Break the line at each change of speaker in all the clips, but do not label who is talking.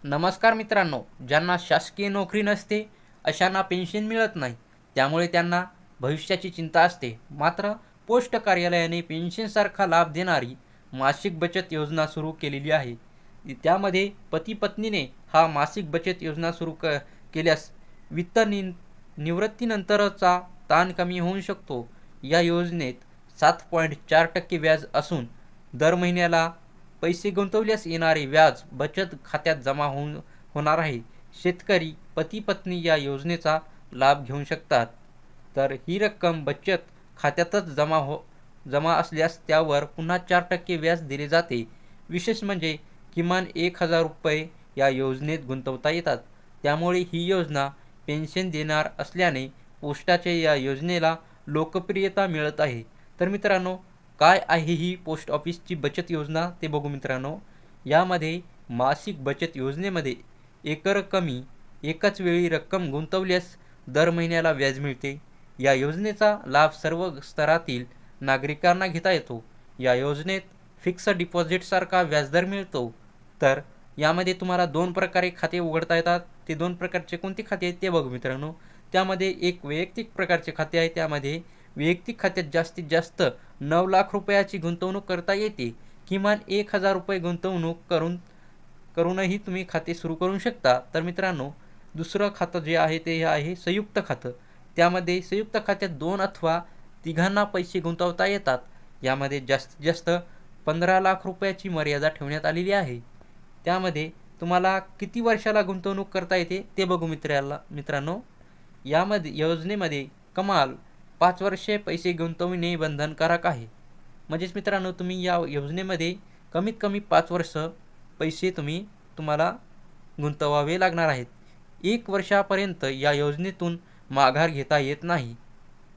नमस्कार मित्रांनो, ज्यांना शासकीय नोकरी नसते अशांना पेन्शन मिळत नाही, त्यामुळे त्यांना भविष्याची चिंता असते। मात्र पोस्ट कार्यालयाने पेन्शनसारखा लाभ देणारी मासिक बचत योजना सुरू केलेली आहे। त्यामध्ये पती पत्नीने हा मासिक बचत योजना सुरू केल्यास वित्त निवृत्तीनंतरचा ताण कमी होऊ शकतो। या योजनेत 7.4% व्याज असून दर महिन्याला पैसे गुंतवल्यास येणारे व्याज बचत खात्यात जमा होणार आहे। शेतकरी पती पत्नी या योजनेचा लाभ घेऊ शकतात। तर ही रक्कम बचत खात्यातच जमा असल्यास त्यावर पुन्हा 4% व्याज दिले जाते। विशेष म्हणजे किमान 1000 रुपये या योजनेत गुंतवता येतात। त्यामुळे ही योजना पेन्शन देणार असल्याने पोस्टाच्या या योजनेला लोकप्रियता मिळत आहे। तर मित्रांनो, काय आहे ही पोस्ट ऑफिसची बचत योजना ते बघू मित्रांनो। यामध्ये मासिक बचत योजनेमध्ये एकरकमी एकाच वेळी रक्कम गुंतवल्यास दर महिन्याला व्याज मिळते। या योजनेचा लाभ सर्व स्तरातील नागरिकांना घेता येतो। या योजनेत फिक्स डिपॉझिटसारखा व्याजदर मिळतो। तर यामध्ये तुम्हाला 2 प्रकारे खाते उघडता येतात। ते 2 प्रकारचे कोणते खाते आहेत ते बघू मित्रांनो। त्यामध्ये एक वैयक्तिक प्रकारचे खाते आहे। त्यामध्ये वैयक्तिक खात्यात जास्तीत जास्त 9 लाख रुपयाची गुंतवणूक करता येते। किमान 1000 रुपये गुंतवणूक करूनही तुम्ही खाते सुरू करू शकता। तर मित्रांनो, दुसरं खातं जे आहे ते आहे संयुक्त खातं। त्यामध्ये संयुक्त खात्यात 2 अथवा तिघांना पैसे गुंतवता येतात। यामध्ये जास्तीत जास्त 15 लाख रुपयाची मर्यादा ठेवण्यात आलेली आहे। त्यामध्ये तुम्हाला किती वर्षाला गुंतवणूक करता येते ते बघू मित्रांनो। यामध्ये योजनेमध्ये कमाल 5 वर्षे पैसे गुंतवणे बंधनकारक आहे। म्हणजेच मित्रांनो, तुम्ही या योजनेमध्ये कमीत कमी 5 वर्ष पैसे तुम्हाला गुंतवावे लागणार आहेत। 1 वर्षापर्यंत या योजनेतून माघार घेता येत नाही।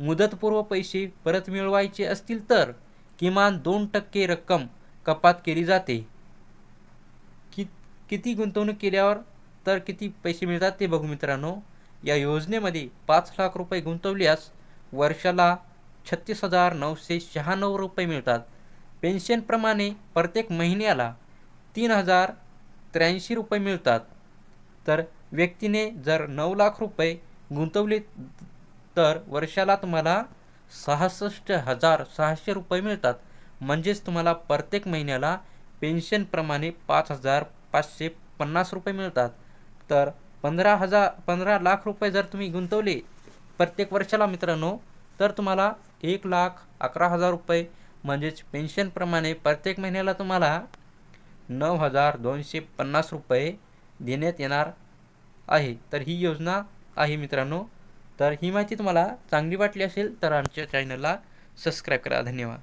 मुदतपूर्व पैसे परत मिळवायचे असतील तर किमान 2% रक्कम कपात केली जाते। किती गुंतवणूक केल्यावर तर किती पैसे मिळतात ते बघू मित्रांनो। या योजनेमध्ये 5 लाख रुपये गुंतवल्यास वर्षाला 36,996 रुपये मिळतात। पेन्शनप्रमाणे प्रत्येक महिन्याला 3,083 रुपये मिळतात। तर व्यक्तीने जर 9 लाख रुपये गुंतवले तर वर्षाला तुम्हाला 66,600 रुपये मिळतात। म्हणजेच तुम्हाला प्रत्येक महिन्याला पेन्शनप्रमाणे 5,550 रुपये मिळतात। तर 15 लाख रुपये जर तुम्ही गुंतवले प्रत्येक वर्षाला मित्रांनो, तर तुम्हाला 1,11,000 रुपये म्हणजेच पेन्शनप्रमाणे प्रत्येक महिन्याला तुम्हाला 9,250 रुपये देण्यात येणार आहे। तर ही योजना आहे मित्रांनो। तर ही माहिती तुम्हाला चांगली वाटली असेल तर आमच्या चॅनलला सबस्क्राईब करा। धन्यवाद।